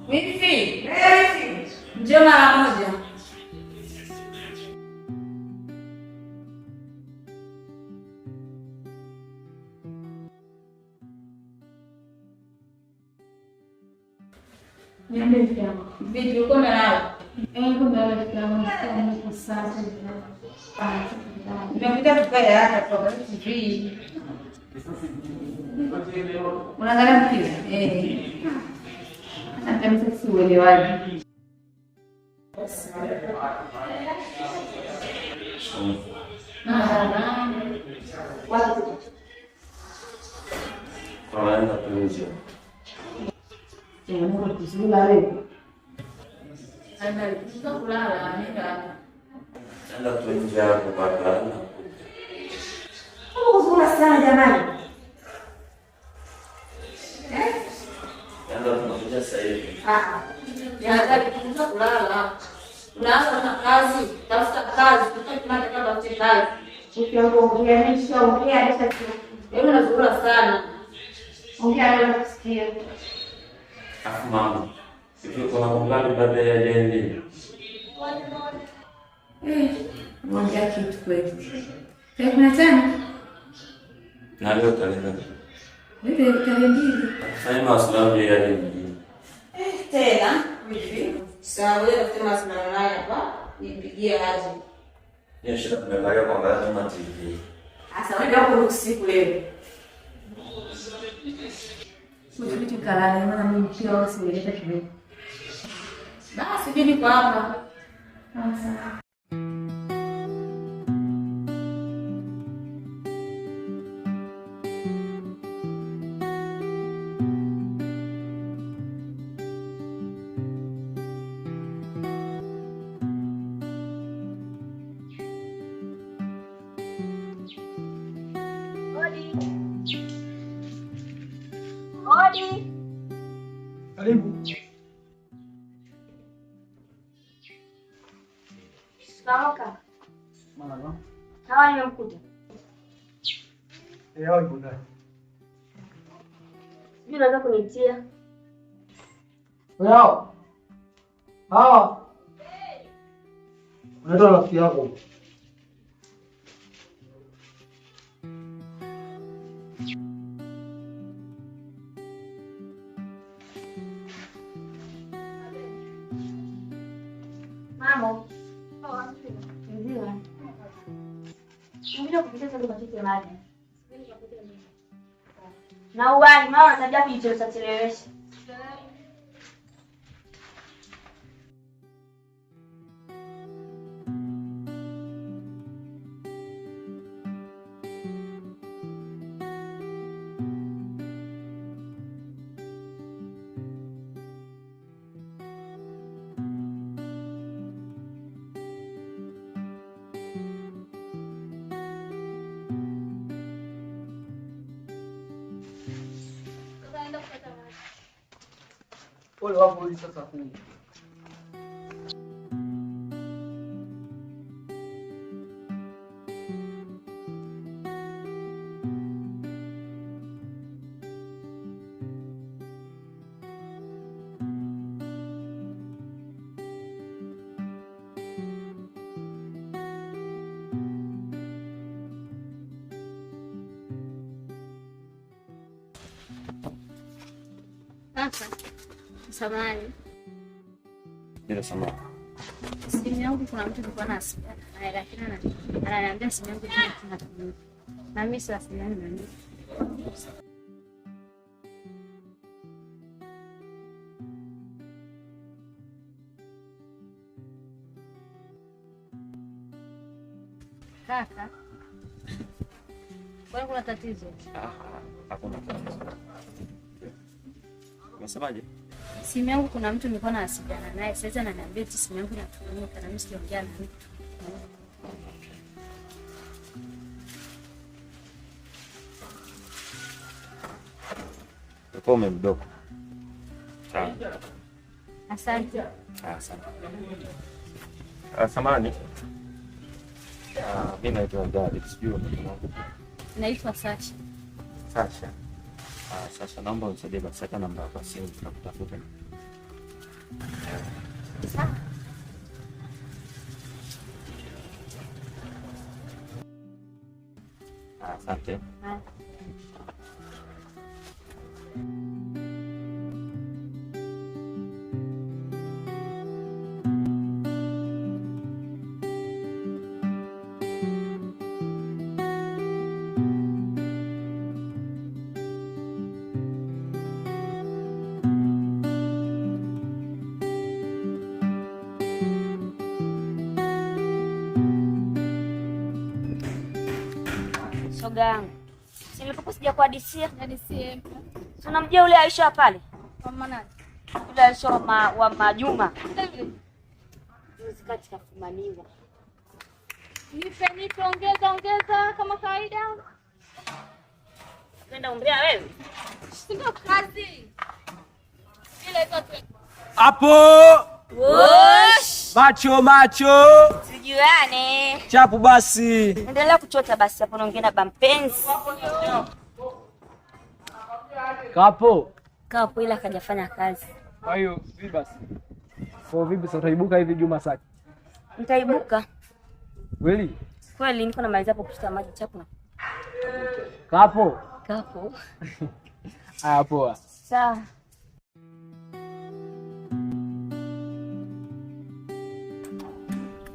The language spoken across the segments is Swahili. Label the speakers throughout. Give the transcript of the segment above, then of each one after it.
Speaker 1: Vipi? Njoo mara moja. Vipi uko umelala? Nimekuja tukae hapa tuangalie TV. Unaangalia mpira? Hata mimi siuelewaji.
Speaker 2: Wanaenda kuuza.
Speaker 1: Mungu kuzula leo. Ana kulala anaenda.
Speaker 2: Nenda kuingia hapo baba.
Speaker 1: Kuzula sana jamani.
Speaker 2: Nenda tunakuja sasa hivi.
Speaker 1: Nataka kuanza kulala. Unaanza na kazi, tafuta kazi, tunataka tafute kazi. Ukiongea nini ongea hata wewe unazurura sana. Ongea leo kusikia.
Speaker 2: Afu mama. Sio kuna mungapi baada ya jendi.
Speaker 1: Ongea kitu kweli. Kuna tena?
Speaker 2: Na leo tarehe.
Speaker 1: Wewe tarehe mbili.
Speaker 2: Sasa masuala ya jendi.
Speaker 1: Tena vipi? Sawa wewe unasema sana naye hapa, nipigie aje.
Speaker 2: Yesha tumeangalia kuangalia kama TV.
Speaker 1: Sasa wewe hapo usiku leo. Mimi tukalala maana mimi pia usieleze kidogo. Basi bibi kwa hapa. Sawa.
Speaker 3: Odi.
Speaker 4: Karibu.
Speaker 3: Sawa.
Speaker 4: Mama.
Speaker 3: Hawa nimemkuta.
Speaker 4: Yao ipo ndani.
Speaker 3: Sijui unaweza kunitia.
Speaker 4: Yao. Hawa. Unaitwa rafiki yako.
Speaker 3: Mama. Ndio. Ndio kupita sasa kwa maji. Na uwani mama anatabia kujichelewesha.
Speaker 4: Pole wapo hii sasa kuu.
Speaker 3: Sasa. Samahani.
Speaker 2: Bila samahani.
Speaker 3: Simu yangu kuna mtu alikuwa anasikia. Lakini ananiambia simu yangu inatumika. Na mimi sasa simu yangu ndio. Kaka. Kuna tatizo?
Speaker 2: Hakuna tatizo. Unasemaje?
Speaker 3: Simu yangu kuna mtu nilikuwa nawasiliana naye, sasa ananiambia eti simu yangu inatumika na mimi sijaongea na mtu.
Speaker 2: Uko umemdogo. Sawa.
Speaker 3: Asante.
Speaker 2: Asante. Samahani. Mimi naitwa David, sijui unaitwa.
Speaker 3: Naitwa Sasha.
Speaker 2: Sasha. Sasha, naomba unisaidie basi hata namba yako ya simu tunakutafuta. Asante.
Speaker 5: Shoga yangu. Si nilikuwa sija kuhadisia. Hadisie. Si unamjua yule Aisha pale?
Speaker 3: Mama nani?
Speaker 5: Yule Aisha wa Majuma. Juzi katika kufumaniwa.
Speaker 3: Nipe ongeza kama kawaida.
Speaker 5: Nenda umbea wewe.
Speaker 3: Sio kazi. Ile zote.
Speaker 4: Hapo.
Speaker 5: Wosh!
Speaker 4: Macho.
Speaker 5: Sijuane.
Speaker 4: Chapu basi.
Speaker 5: Endelea kuchota basi hapo naongea na bampenzi. Kapo ila kajafanya kazi.
Speaker 4: Kwa hiyo vipi basi? Kwa vipi sasa utaibuka hivi Juma Saki?
Speaker 5: Nitaibuka.
Speaker 4: Kweli
Speaker 5: niko namaliza hapo kuchota maji chapu na.
Speaker 4: Kapo. Haya poa.
Speaker 5: Sawa.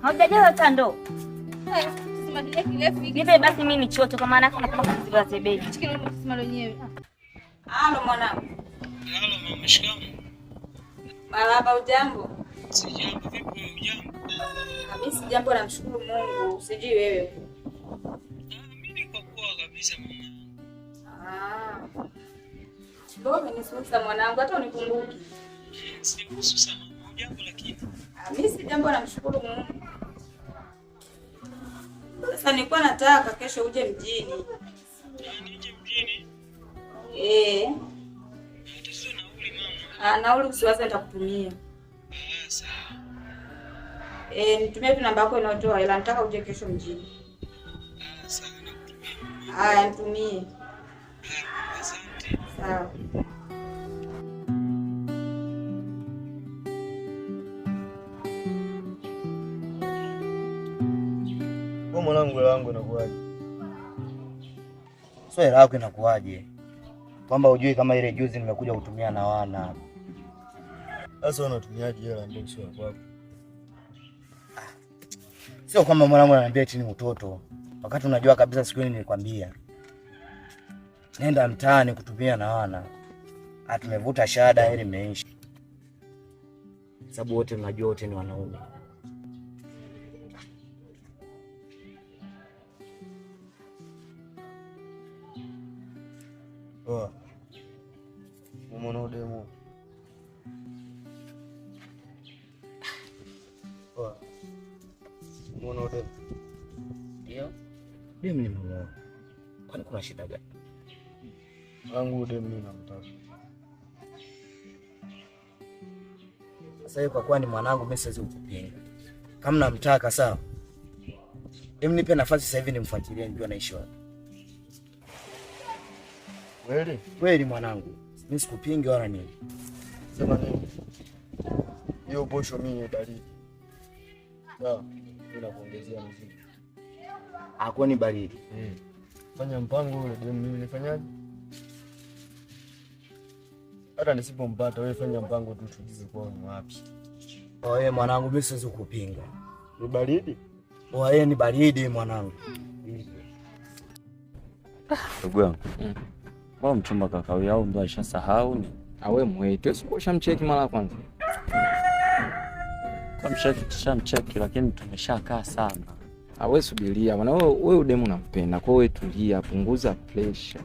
Speaker 5: Haujajaza tando. Nipe basi mimi nichoto kwa maana kana kama kuziba zebeji.
Speaker 3: Chikile msima lenyewe.
Speaker 1: Halo mwanangu.
Speaker 6: Halo mama, shikamoo.
Speaker 1: Marahaba, ujambo?
Speaker 6: Sijambo, vipi ujambo?
Speaker 1: Mimi sijambo, namshukuru Mungu. Sijui wewe.
Speaker 6: Mimi niko poa kabisa mama.
Speaker 1: Ndio umenisusa mwanangu, hata unikumbuki.
Speaker 6: Sikususa mama, ujambo lakini.
Speaker 1: Mimi sijambo, namshukuru Mungu. Sasa nilikuwa nataka kesho uje mjini.
Speaker 6: Nije mjini? Tatizo nauli mama.
Speaker 1: Nauli usiwaze, nitakutumia.
Speaker 6: Sawa.
Speaker 1: Nitumie tu namba yako inayotoa ila nataka uje kesho mjini.
Speaker 6: Sawa, nakutumia.
Speaker 1: Haya, nitumie.
Speaker 6: Asante.
Speaker 1: Sawa.
Speaker 7: Mwanangu wangu inakuaje? Swali lako inakuaje? Kwamba hujui kama ile juzi nimekuja kutumia na wana. Sasa unatumiaje hela ambayo sio kwako? Sio kama mwanangu ananiambia eti ni mtoto. Wakati unajua kabisa siku ile nilikwambia. Nenda mtaani kutumia na wana. Tumevuta shahada ile imeisha. Sababu wote tunajua wote ni wanaume. Mwana demo. Mwana demo. Ndio. Demo ni mwana. Kwani kuna shida gani? Wangu demo ninamtaka. Sasa hiyo kwa kuwa ni mwanangu mimi siwezi kukupinga. Kama namtaka sawa. Demo nipe nafasi sasa hivi nimfuatilie nijue anaishi wapi. Kweli mwanangu. Mimi sikupingi wala nini.
Speaker 8: Sema nini? Hiyo posho mimi baridi. Sawa, ninakuongezea mzigo.
Speaker 7: Hakuoni baridi.
Speaker 8: Fanya mpango ule demu mimi nifanyaje? Hata nisipompata wewe fanya mpango tu tujue kwao ni wapi.
Speaker 7: Wewe mwanangu mimi siwezi kukupinga.
Speaker 8: Ni baridi?
Speaker 7: Wewe ni baridi mwanangu.
Speaker 2: Ndugu yangu. Mbona mchumba kakao au ndo alishasahau ni?
Speaker 9: Awe mwetu, ushamcheki mara kwanza.
Speaker 2: Shamcheki lakini tumeshakaa sana.
Speaker 9: Awe subiria, maana wewe udemu unampenda. Kwa wewe tulia, punguza pressure.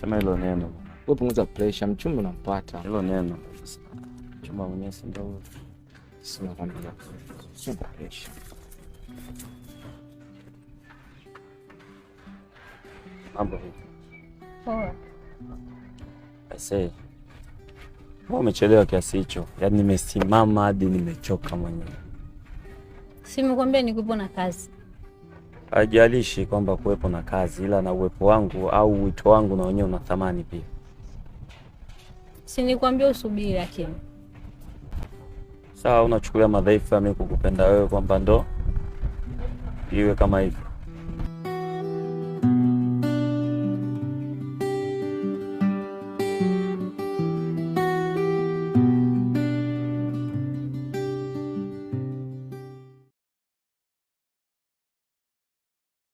Speaker 2: Sema hilo neno.
Speaker 9: Wewe punguza pressure, mchumba unampata.
Speaker 2: Hilo neno. Mchumba mwenyewe si ndio wewe.
Speaker 9: Sina kwambia. Sina pressure.
Speaker 2: Mambo vipi?
Speaker 3: Poa.
Speaker 2: Wewe umechelewa kiasi hicho. Yaani nimesimama hadi nimechoka mwenyewe.
Speaker 3: Simekwambia nikupo na kazi.
Speaker 2: Hajalishi kwamba kuwepo na kazi ila na uwepo wangu au wito wangu na wenyewe una thamani pia.
Speaker 3: Si nikwambia usubiri lakini.
Speaker 2: Sawa, unachukulia madhaifu ya mimi kukupenda wewe kwamba ndo iwe kama hivi.